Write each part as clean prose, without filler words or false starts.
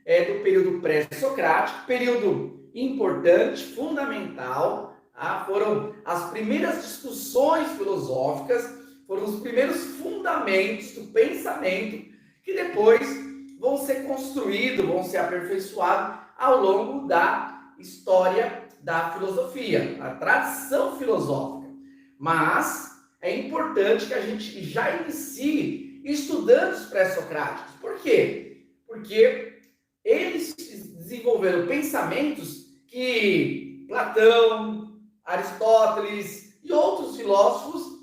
do período pré-socrático, período importante, fundamental, tá? Foram as primeiras discussões filosóficas, foram os primeiros fundamentos do pensamento que depois vão ser construídos, vão ser aperfeiçoados ao longo da história da filosofia, a tradição filosófica. Mas é importante que a gente já inicie estudando os pré-socráticos. Por quê? Porque eles desenvolveram pensamentos que Platão, Aristóteles e outros filósofos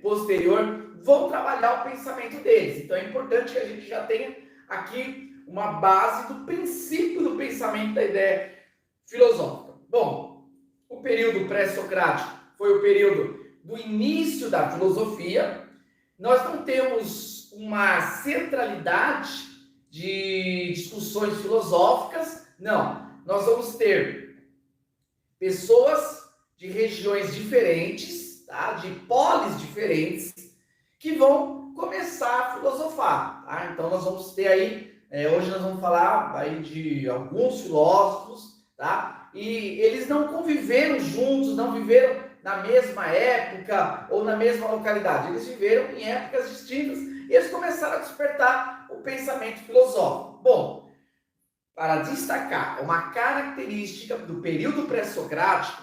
posterior vão trabalhar o pensamento deles. Então é importante que a gente já tenha aqui uma base do princípio do pensamento da ideia filosófica. Bom, o período pré-socrático foi o período do início da filosofia. Nós não temos uma centralidade de discussões filosóficas, não. Nós vamos ter pessoas de regiões diferentes, tá? De polis diferentes, que vão começar a filosofar. Tá? Então nós vamos ter aí, hoje nós vamos falar aí de alguns filósofos, tá? E eles não conviveram juntos, não viveram na mesma época ou na mesma localidade. Eles viveram em épocas distintas e eles começaram a despertar o pensamento filosófico. Bom, para destacar uma característica do período pré-socrático,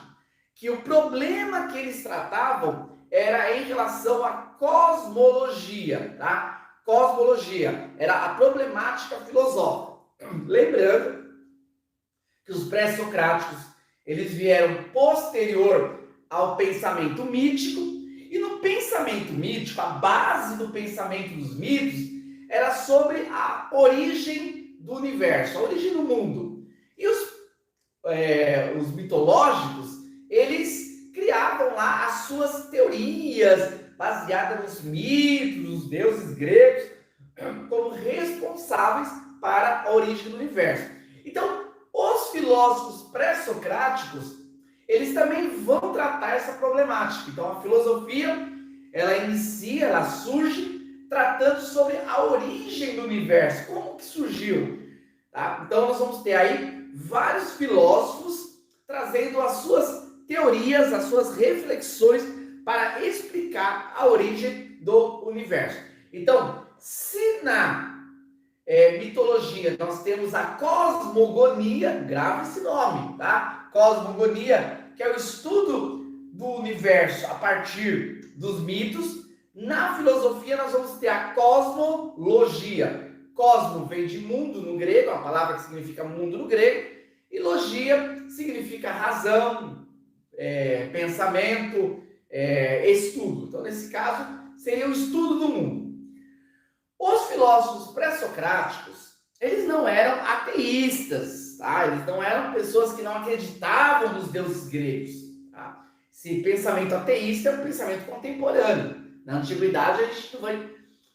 que o problema que eles tratavam era em relação à cosmologia, tá? Cosmologia era a problemática filosófica. Lembrando que os pré-socráticos, eles vieram posterior ao pensamento mítico, e no pensamento mítico, a base do pensamento dos mitos era sobre a origem do universo, a origem do mundo. E os mitológicos, eles criavam lá as suas teorias, baseadas nos mitos, nos deuses gregos, como responsáveis para a origem do universo. Então, os filósofos pré-socráticos, eles também vão tratar essa problemática. Então, a filosofia, ela inicia, ela surge tratando sobre a origem do universo, como que surgiu. Tá? Então, nós vamos ter aí vários filósofos trazendo as suas teorias, as suas reflexões para explicar a origem do universo. Então, se na mitologia nós temos a cosmogonia, grave esse nome, tá? Cosmogonia, que é o estudo do universo a partir dos mitos. Na filosofia nós vamos ter a cosmologia. Cosmo vem de mundo no grego, a palavra que significa mundo no grego, e logia significa razão, pensamento, estudo. Então, nesse caso, seria o estudo do mundo. Os filósofos pré-socráticos, eles não eram ateístas, tá? Eles não eram pessoas que não acreditavam nos deuses gregos. Tá? Esse pensamento ateísta é um pensamento contemporâneo. Na antiguidade, a gente não vai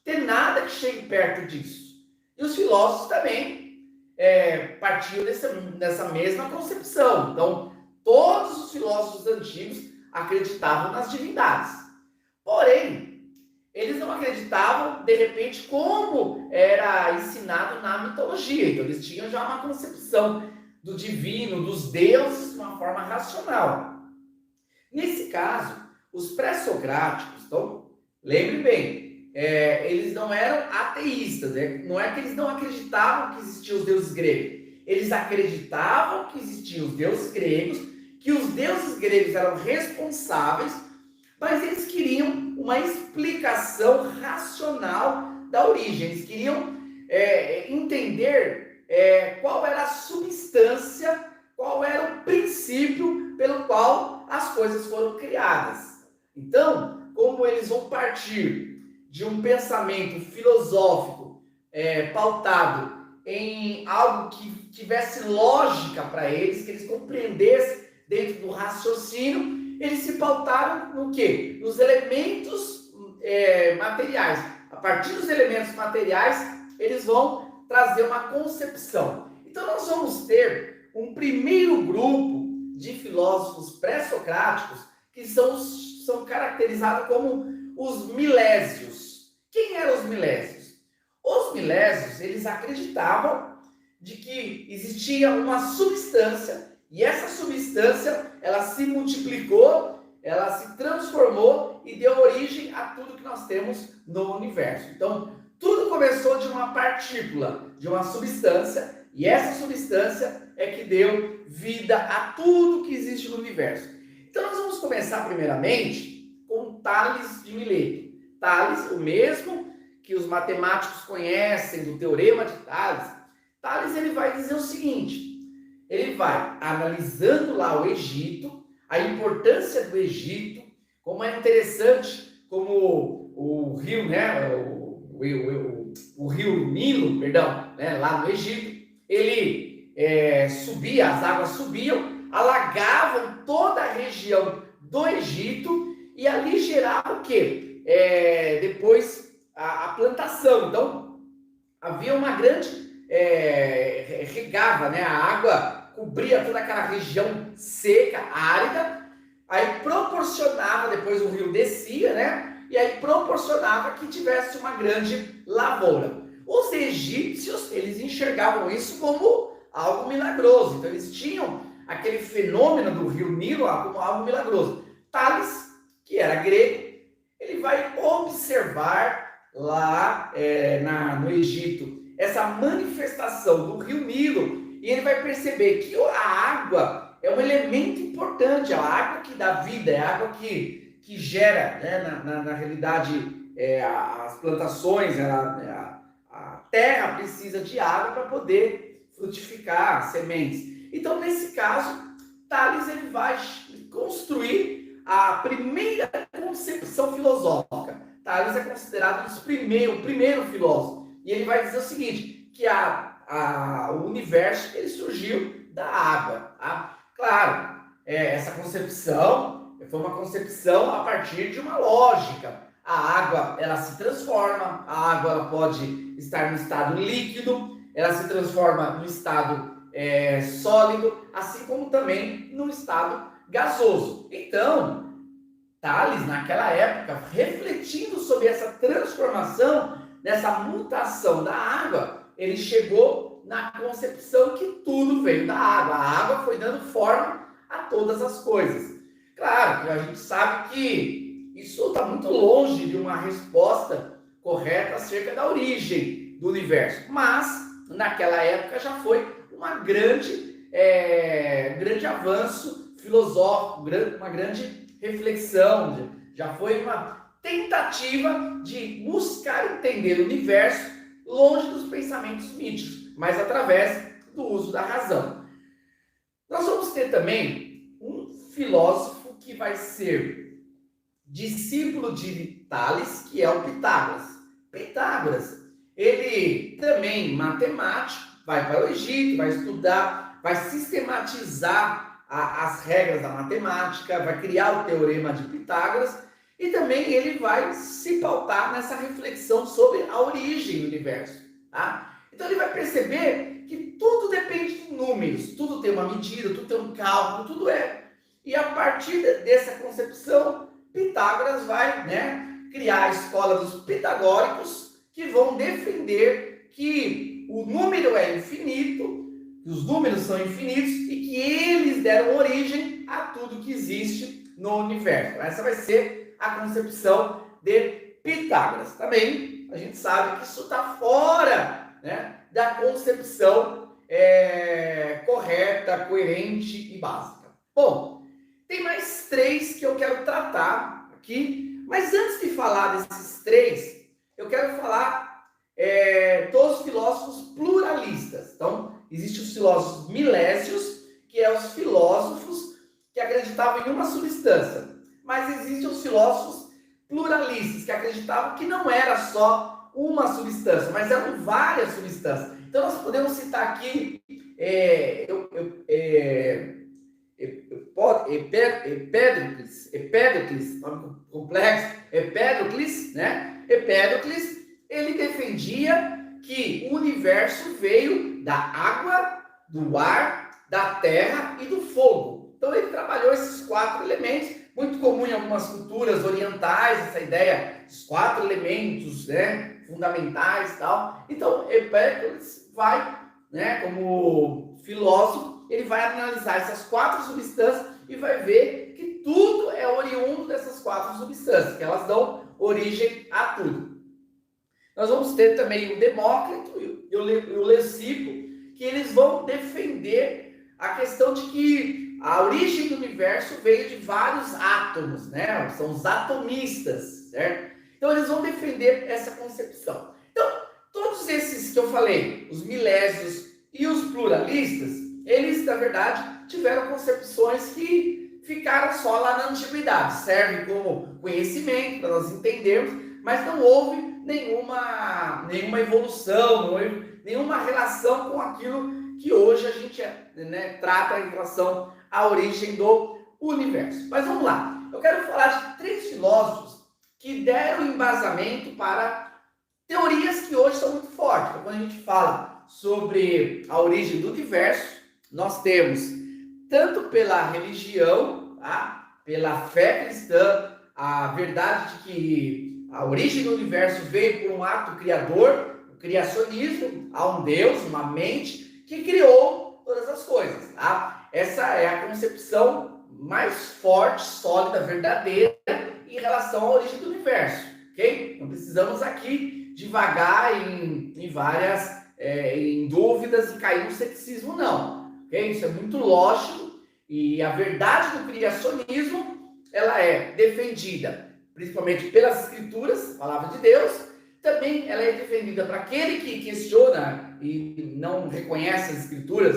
ter nada que chegue perto disso. E os filósofos também partiam dessa mesma concepção. Então, todos os filósofos antigos acreditavam nas divindades. Porém, eles não acreditavam, de repente, como era ensinado na mitologia. Então, eles tinham já uma concepção do divino, dos deuses, de uma forma racional. Nesse caso, os pré-socráticos, então, lembre bem, eles não eram ateístas, né? Não é que eles não acreditavam que existiam os deuses gregos. Eles acreditavam que existiam os deuses gregos, que os deuses gregos eram responsáveis, mas eles queriam uma explicação racional da origem. Eles queriam entender qual era a substância, qual era o princípio pelo qual as coisas foram criadas. Então, como eles vão partir de um pensamento filosófico pautado em algo que tivesse lógica para eles, que eles compreendessem dentro do raciocínio, eles se pautaram no quê? Nos elementos materiais. A partir dos elementos materiais, eles vão trazer uma concepção. Então, nós vamos ter um primeiro grupo de filósofos pré-socráticos que são caracterizados como os milésios. Quem eram os milésios? Os milésios, eles acreditavam de que existia uma substância e essa substância, ela se multiplicou, ela se transformou e deu origem a tudo que nós temos no universo. Então, tudo começou de uma partícula, de uma substância, e essa substância é que deu vida a tudo que existe no universo. Então, nós vamos começar primeiramente com Tales de Mileto. Tales, o mesmo que os matemáticos conhecem do Teorema de Tales. Tales, ele vai dizer o seguinte: ele vai analisando lá o Egito, a importância do Egito, como é interessante, como o rio, né, o rio Nilo, perdão, né, lá no Egito, ele subia, as águas subiam, alagavam toda a região do Egito e ali gerava o quê? Depois a plantação. Então, havia uma grande regava, né? A água cobria toda aquela região seca, árida, aí proporcionava, depois o rio descia, né? E aí proporcionava que tivesse uma grande lavoura. Os egípcios, eles enxergavam isso como algo milagroso, então eles tinham aquele fenômeno do rio Nilo como algo milagroso. Tales, que era grego, ele vai observar lá no Egito essa manifestação do rio Nilo, e ele vai perceber que a água é um elemento importante, a água que dá vida, é a água que gera, né, na realidade, as plantações, a terra precisa de água para poder frutificar sementes. Então, nesse caso, Tales, ele vai construir a primeira concepção filosófica. Tales é considerado o primeiro filósofo. E ele vai dizer o seguinte, que o universo, ele surgiu da água. Tá? Claro, essa concepção foi uma concepção a partir de uma lógica. A água, ela se transforma, a água ela pode estar no estado líquido, ela se transforma no estado sólido, assim como também no estado gasoso. Então, Tales, naquela época, refletindo sobre essa transformação, nessa mutação da água, ele chegou na concepção que tudo veio da água. A água foi dando forma a todas as coisas. Claro que a gente sabe que isso está muito longe de uma resposta correta acerca da origem do universo, mas naquela época já foi uma grande avanço filosófico, uma grande reflexão, já foi uma tentativa de buscar entender o universo longe dos pensamentos míticos, mas através do uso da razão. Nós vamos ter também um filósofo que vai ser discípulo de Tales, que é o Pitágoras. Pitágoras, ele também matemático, vai para o Egito, vai estudar, vai sistematizar as regras da matemática, vai criar o teorema de Pitágoras. E também ele vai se pautar nessa reflexão sobre a origem do universo. Tá? Então ele vai perceber que tudo depende de números, tudo tem uma medida, tudo tem um cálculo, tudo é. E a partir dessa concepção, Pitágoras vai, criar a escola dos pitagóricos, que vão defender que o número é infinito, os números são infinitos e que eles deram origem a tudo que existe no universo. Essa vai ser a concepção de Pitágoras. Também a gente sabe que isso está fora, da concepção correta, coerente e básica. Bom, tem mais 3 que eu quero tratar aqui, mas antes de falar desses 3, eu quero falar dos filósofos pluralistas. Então, existem os filósofos milésios, que são os filósofos que acreditavam em uma substância. Mas existem os filósofos pluralistas, que acreditavam que não era só uma substância, mas eram várias substâncias. Então, nós podemos citar aqui Empédocles, nome complexo, Empédocles, né? Empédocles, ele defendia que o universo veio da água, do ar, da terra e do fogo. Então, ele trabalhou esses 4 elementos, muito comum em algumas culturas orientais, essa ideia dos 4 elementos, fundamentais e tal. Então, Empédocles vai, né, como filósofo, ele vai analisar essas 4 substâncias e vai ver que tudo é oriundo dessas 4 substâncias, que elas dão origem a tudo. Nós vamos ter também o Demócrito e o Leucipo, que eles vão defender a questão de que a origem do universo veio de vários átomos, né? São os atomistas, certo? Então eles vão defender essa concepção. Então, todos esses que eu falei, os milésios e os pluralistas, eles, na verdade, tiveram concepções que ficaram só lá na antiguidade, servem como conhecimento para nós entendermos, mas não houve nenhuma evolução, não houve nenhuma relação com aquilo que hoje a gente, né, trata em relação à origem do universo. Mas vamos lá, eu quero falar de 3 filósofos que deram embasamento para teorias que hoje são muito fortes. Então, quando a gente fala sobre a origem do universo, nós temos, tanto pela religião, tá? Pela fé cristã, a verdade de que a origem do universo veio por um ato criador, o criacionismo, há um Deus, uma mente, que criou todas as coisas. Tá? Essa é a concepção mais forte, sólida, verdadeira em relação à origem do universo. Ok? Não precisamos aqui divagar em várias em dúvidas e cair no ceticismo, não. Okay? Isso é muito lógico e a verdade do criacionismo ela é defendida principalmente pelas escrituras, palavra de Deus. Também ela é defendida para aquele que questiona e não reconhece as escrituras,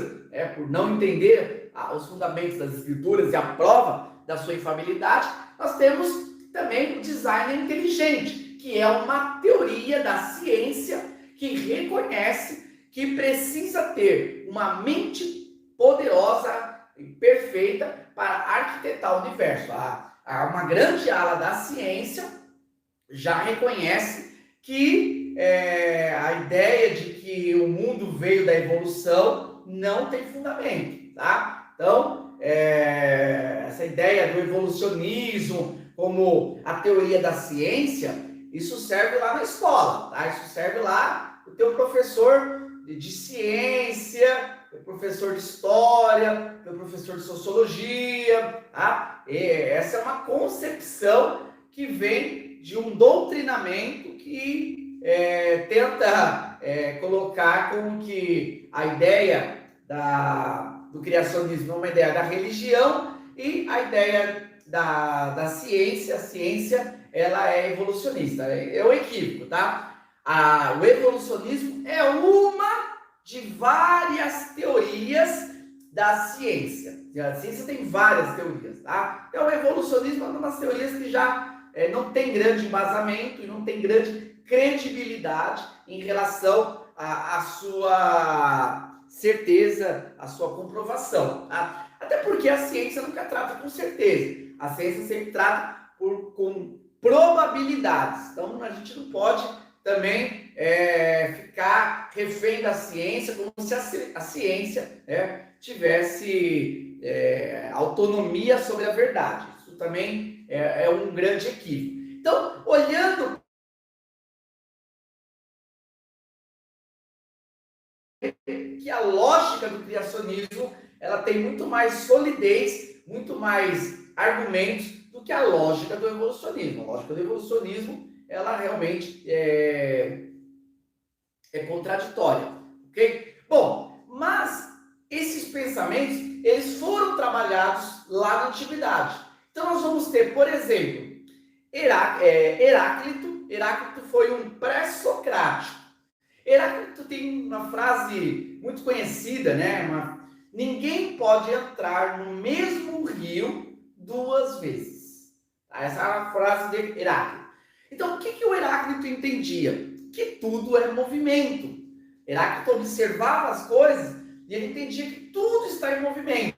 por não entender os fundamentos das escrituras e a prova da sua infalibilidade. Nós temos também o design inteligente, que é uma teoria da ciência que reconhece que precisa ter uma mente poderosa e perfeita para arquitetar o universo. Uma grande ala da ciência já reconhece que a ideia de que o mundo veio da evolução não tem fundamento, tá? Então, essa ideia do evolucionismo como a teoria da ciência, isso serve lá na escola, tá? Isso serve lá o teu professor de ciência, o professor de história, o professor de sociologia, tá? Essa é uma concepção que vem de um doutrinamento que tenta colocar como que a ideia do criacionismo é uma ideia da religião e a ideia da ciência, a ciência ela é evolucionista, é um equívoco, tá? O evolucionismo é uma de várias teorias da ciência. A ciência tem várias teorias, tá? Então, o evolucionismo é uma das teorias que já não tem grande embasamento e não tem grande credibilidade em relação à sua certeza, à sua comprovação, tá? Até porque a ciência nunca trata com certeza. A ciência sempre trata com probabilidades. Então, a gente não pode também ficar refém da ciência, como se a ciência tivesse autonomia sobre a verdade. Isso também é um grande equívoco. Então, olhando que a lógica do criacionismo ela tem muito mais solidez, muito mais argumentos do que a lógica do evolucionismo. A lógica do evolucionismo ela realmente é contraditória, ok? Bom, mas esses pensamentos, eles foram trabalhados lá na antiguidade. Então, nós vamos ter, por exemplo, Heráclito. Heráclito foi um pré-socrático. Heráclito tem uma frase muito conhecida, né? Ninguém pode entrar no mesmo rio 2 vezes. Essa é a frase de Heráclito. Então, o que o Heráclito entendia? Que tudo é movimento. Heráclito observava as coisas e ele entendia que tudo está em movimento.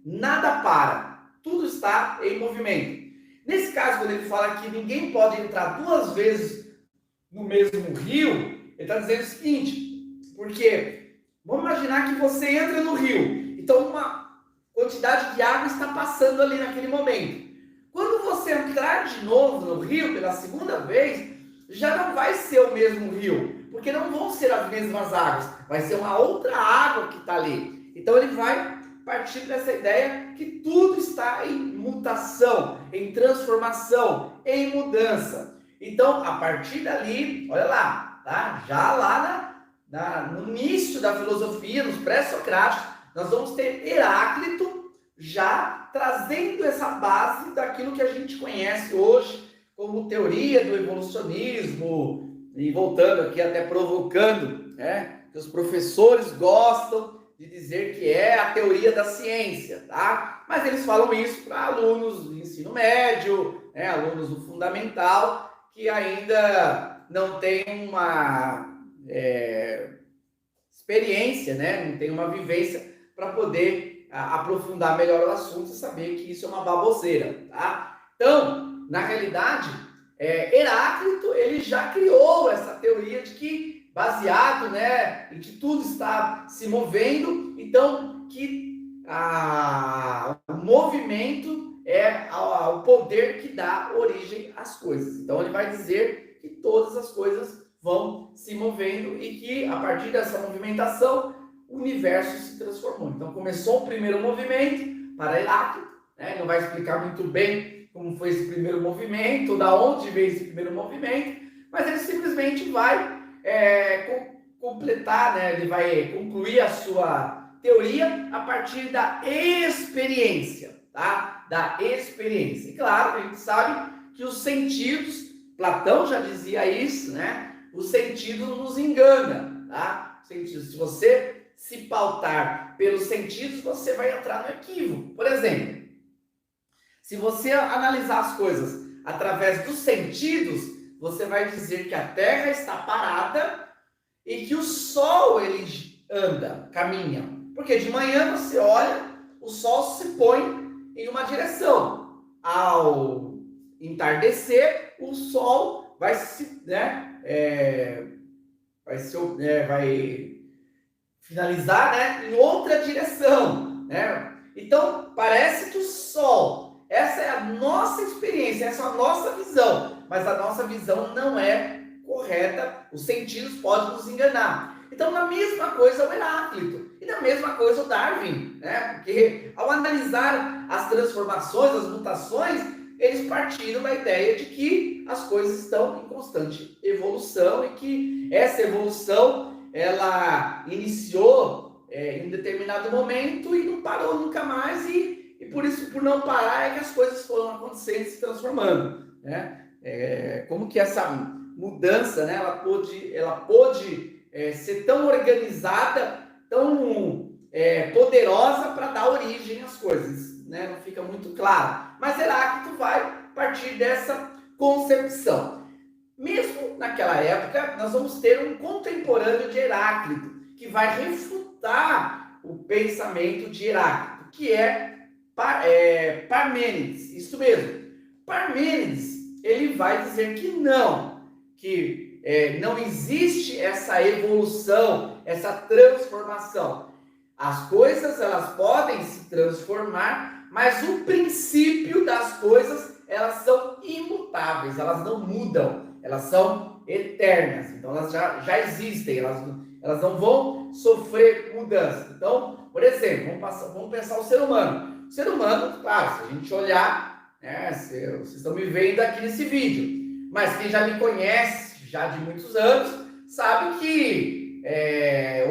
Nada para. Tudo está em movimento. Nesse caso, quando ele fala que ninguém pode entrar 2 vezes no mesmo rio, ele está dizendo o seguinte, porque vamos imaginar que você entra no rio, então uma quantidade de água está passando ali naquele momento. Quando você entrar de novo no rio pela segunda vez, já não vai ser o mesmo rio, porque não vão ser as mesmas águas, vai ser uma outra água que está ali. Então ele vai partir dessa ideia que tudo está em mutação, em transformação, em mudança. Então, a partir dali, olha lá, tá? Já lá no início da filosofia, nos pré-socráticos, nós vamos ter Heráclito já trazendo essa base daquilo que a gente conhece hoje como teoria do evolucionismo, e voltando aqui até provocando, né? Que os professores gostam de dizer que é a teoria da ciência, tá? Mas eles falam isso para alunos do ensino médio, né? Alunos do fundamental, que ainda não tem uma experiência, né? Não tem uma vivência para poder aprofundar melhor o assunto e saber que isso é uma baboseira, tá? Então, na realidade, Heráclito ele já criou essa teoria de que, baseado, né, em que tudo está se movendo, então que o movimento é o poder que dá origem às coisas. Então ele vai dizer que todas as coisas vão se movendo e que a partir dessa movimentação o universo se transformou. Então começou o primeiro movimento para Heráclito, né? Não vai explicar muito bem como foi esse primeiro movimento, da onde veio esse primeiro movimento, mas ele simplesmente vai completar, né? Ele vai concluir a sua teoria a partir da experiência, tá? Da experiência. E claro, a gente sabe que os sentidos, Platão já dizia isso, né? O sentido nos engana, tá? Se você se pautar pelos sentidos, você vai entrar no equívoco. Por exemplo, se você analisar as coisas através dos sentidos, você vai dizer que a Terra está parada e que o Sol ele anda, caminha. Porque de manhã você olha, o Sol se põe em uma direção. Ao entardecer, o Sol vai se, vai finalizar, né, em outra direção, né? Então parece que o Sol, essa é a nossa experiência, essa é a nossa visão, mas a nossa visão não é correta, os sentidos podem nos enganar. Então, na mesma coisa o Heráclito, e na mesma coisa o Darwin, né? Porque ao analisar as transformações, as mutações, eles partiram da ideia de que as coisas estão em constante evolução e que essa evolução, ela iniciou em determinado momento e não parou nunca mais, e por isso, por não parar, é que as coisas foram acontecendo e se transformando, né? Como que essa mudança, né, ela pôde ser tão organizada, tão poderosa para dar origem às coisas, né? Não fica muito claro. Mas Heráclito vai partir dessa concepção. Mesmo naquela época, nós vamos ter um contemporâneo de Heráclito, que vai refutar o pensamento de Heráclito, que é Parmênides. Isso mesmo. Parmênides, ele vai dizer que não existe essa evolução, essa transformação. As coisas, elas podem se transformar, mas o princípio das coisas, elas são imutáveis, elas não mudam, elas são eternas. Então, elas já existem, elas não vão sofrer mudança. Então, por exemplo, vamos pensar o ser humano. O ser humano, claro, se a gente olhar, né, vocês estão me vendo aqui nesse vídeo, mas quem já me conhece, já de muitos anos, sabe que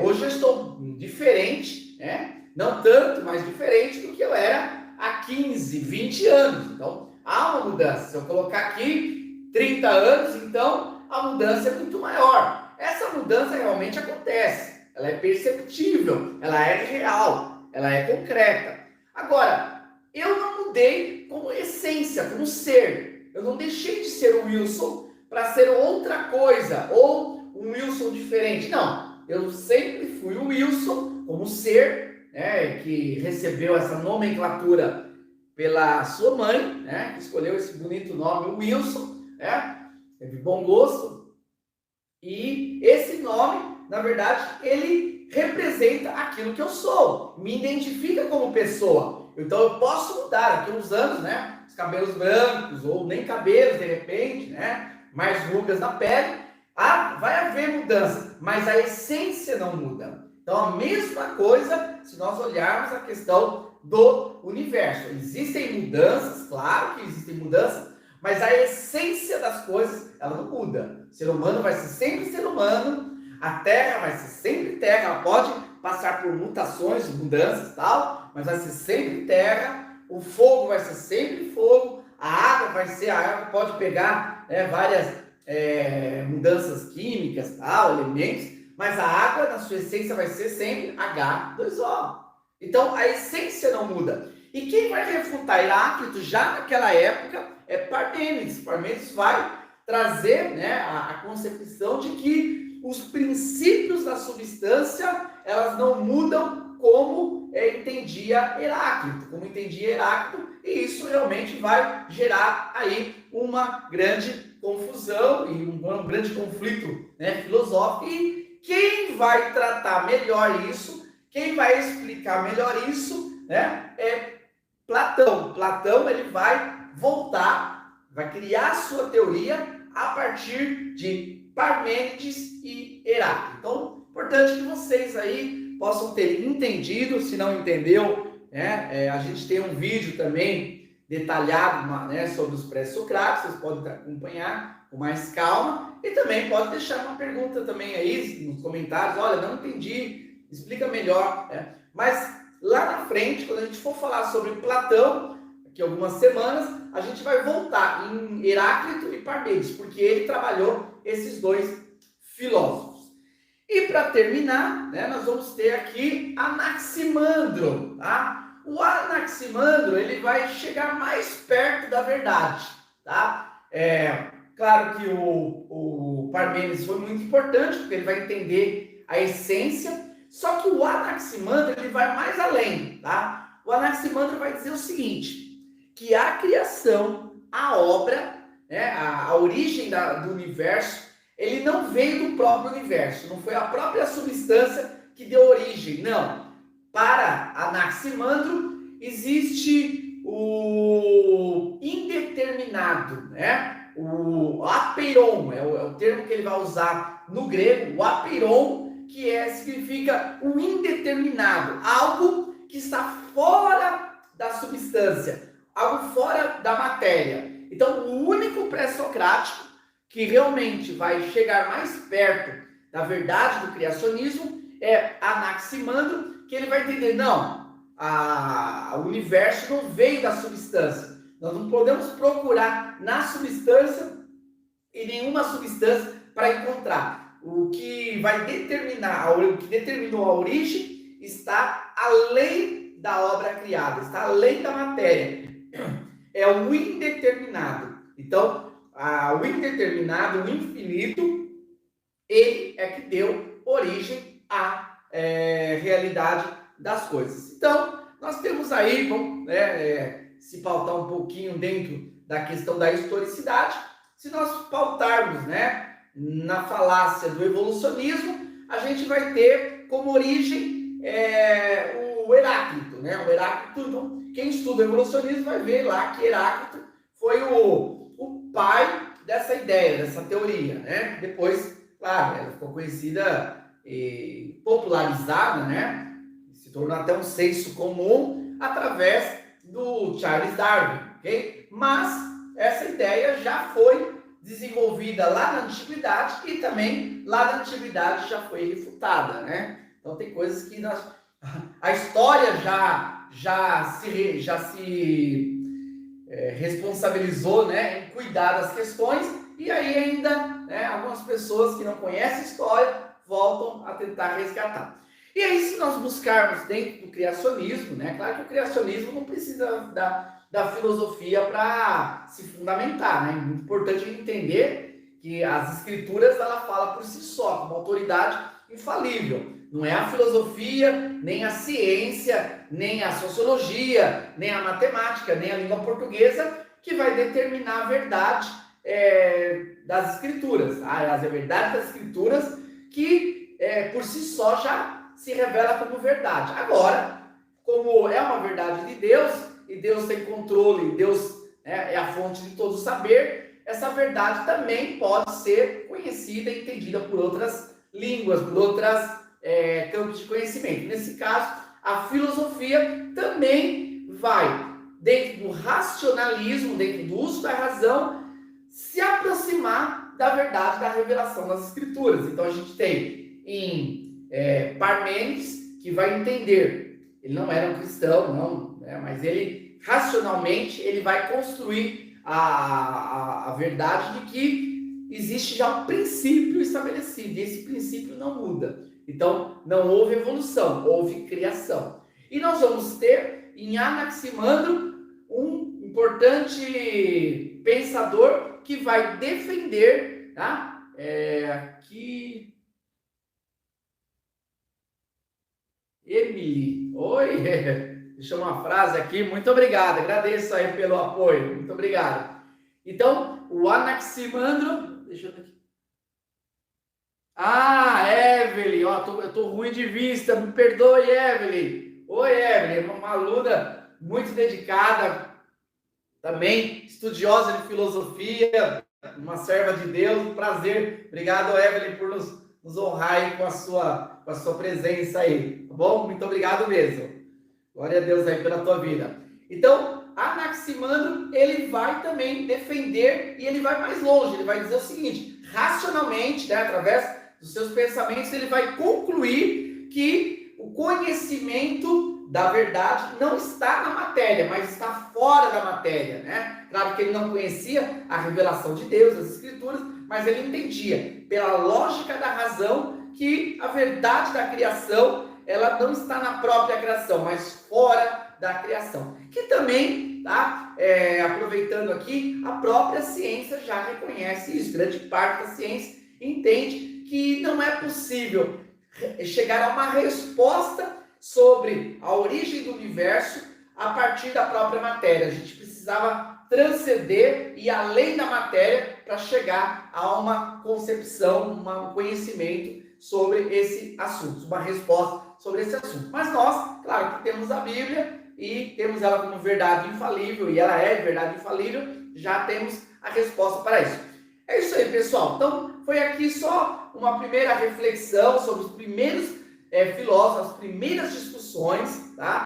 hoje eu estou diferente, né? Não tanto, mas diferente do que eu era há 15, 20 anos. Então, há uma mudança. Se eu colocar aqui 30 anos, então a mudança é muito maior. Essa mudança realmente acontece, ela é perceptível, ela é real, ela é concreta. Agora, eu não mudei como essência, como ser. Eu não deixei de ser o Wilson para ser outra coisa, ou um Wilson diferente. Não, eu sempre fui o Wilson como ser, né, que recebeu essa nomenclatura pela sua mãe, né, que escolheu esse bonito nome, Wilson, né, teve bom gosto. E esse nome, na verdade, ele representa aquilo que eu sou, me identifica como pessoa. Então eu posso mudar daqui uns anos, né, os cabelos brancos, ou nem cabelos de repente, né, mais rugas na pele, vai haver mudança, mas a essência não muda. Então, a mesma coisa se nós olharmos a questão do universo. Existem mudanças, claro que existem mudanças, mas a essência das coisas, ela não muda. O ser humano vai ser sempre ser humano, a Terra vai ser sempre Terra, ela pode passar por mutações, mudanças e tal, mas vai ser sempre Terra, o fogo vai ser sempre fogo, a água pode pegar várias mudanças químicas, tal, elementos, mas a água, na sua essência, vai ser sempre H2O. Então, a essência não muda. E quem vai refutar Heráclito já naquela época é Parmênides. Parmênides vai trazer a concepção de que os princípios da substância, elas não mudam como entendia Heráclito. E isso realmente vai gerar aí uma grande confusão e um grande conflito filosófico. E quem vai tratar melhor isso, quem vai explicar melhor isso, é Platão. Platão, ele vai vai criar a sua teoria a partir de Parmênides e Heráclito. Então, importante que vocês aí possam ter entendido. Se não entendeu, a gente tem um vídeo também detalhado sobre os pré-socráticos, vocês podem acompanhar com mais calma, e também pode deixar uma pergunta também aí nos comentários. Olha, não entendi, explica melhor. Mas lá na frente, quando a gente for falar sobre Platão, daqui a algumas semanas, a gente vai voltar em Heráclito e Parmênides, porque ele trabalhou esses dois filósofos. E para terminar, nós vamos ter aqui Anaximandro, tá? O Anaximandro, ele vai chegar mais perto da verdade, tá? Claro que o Parmênides foi muito importante, porque ele vai entender a essência, só que o Anaximandro, ele vai mais além, tá? O Anaximandro vai dizer o seguinte, que a criação, a obra, a origem do universo, ele não veio do próprio universo, não foi a própria substância que deu origem, não. Para Anaximandro, existe o indeterminado, o apeiron, é o termo que ele vai usar no grego, o apeiron, que significa o indeterminado, algo que está fora da substância, algo fora da matéria. Então, o único pré-socrático que realmente vai chegar mais perto da verdade do criacionismo é Anaximandro, que ele vai entender, não, o universo não veio da substância. Nós não podemos procurar na substância e nenhuma substância para encontrar. O que vai determinar, o que determinou a origem está além da obra criada, está além da matéria. É o indeterminado. Então, o indeterminado, o infinito, ele é que deu origem à realidade das coisas. Então, nós temos aí, vamos se pautar um pouquinho dentro da questão da historicidade. Se nós pautarmos na falácia do evolucionismo, a gente vai ter como origem o Heráclito. O Heráclito, então, quem estuda o evolucionismo vai ver lá que Heráclito foi o pai dessa ideia, dessa teoria. Depois, claro, ela ficou conhecida e popularizada, se tornou até um senso comum através do Charles Darwin, ok? Mas essa ideia já foi desenvolvida lá na antiguidade e também lá na antiguidade já foi refutada, Então tem coisas que a história já se responsabilizou, em cuidar das questões, e aí ainda algumas pessoas que não conhecem a história voltam a tentar resgatar. E aí, se nós buscarmos dentro do criacionismo, claro que o criacionismo não precisa da filosofia para se fundamentar, É muito importante entender que as escrituras, ela fala por si só, como autoridade infalível. Não é a filosofia, nem a ciência, nem a sociologia, nem a matemática, nem a língua portuguesa que vai determinar a verdade das escrituras. Aliás, é a verdade das escrituras que por si só já se revela como verdade. Agora, como é uma verdade de Deus, e Deus tem controle, Deus é a fonte de todo saber, essa verdade também pode ser conhecida e entendida por outras línguas, por outras campos de conhecimento. Nesse caso, a filosofia também vai, dentro do racionalismo, dentro do uso da razão, se aproximar da verdade da revelação das Escrituras. Então, a gente tem em Parmênides, que vai entender, ele não era um cristão, não, né, mas ele, racionalmente, ele vai construir a verdade de que existe já um princípio estabelecido, e esse princípio não muda. Então, não houve evolução, houve criação. E nós vamos ter em Anaximandro um importante pensador que vai defender, tá? Aqui. Emily. Oi, deixou uma frase aqui. Muito obrigado, agradeço aí pelo apoio. Muito obrigado. Então, o Anaximandro. Deixa eu ver aqui. Evelyn, ó, eu tô ruim de vista, me perdoe, Evelyn. Oi, Evelyn, uma aluna muito dedicada, também estudiosa de filosofia, uma serva de Deus, um prazer. Obrigado, Evelyn, por nos honrar aí com a sua presença aí, tá bom? Muito obrigado mesmo. Glória a Deus aí pela tua vida. Então, Anaximandro, ele vai também defender e ele vai mais longe, ele vai dizer o seguinte, racionalmente, né, através dos seus pensamentos, ele vai concluir que o conhecimento da verdade não está na matéria, mas está fora da matéria, né? Claro que ele não conhecia a revelação de Deus, as Escrituras, mas ele entendia, pela lógica da razão, que a verdade da criação, ela não está na própria criação, mas fora da criação. Que também, tá? Aproveitando aqui, a própria ciência já reconhece isso. Grande parte da ciência entende que não é possível chegar a uma resposta sobre a origem do universo a partir da própria matéria. A gente precisava transcender e ir além da matéria para chegar a uma concepção, um conhecimento sobre esse assunto, uma resposta sobre esse assunto. Mas nós, claro que temos a Bíblia e temos ela como verdade infalível, e ela é verdade infalível, já temos a resposta para isso. É isso aí, pessoal. Então, foi aqui só uma primeira reflexão sobre os primeiros filósofos, as primeiras discussões, tá?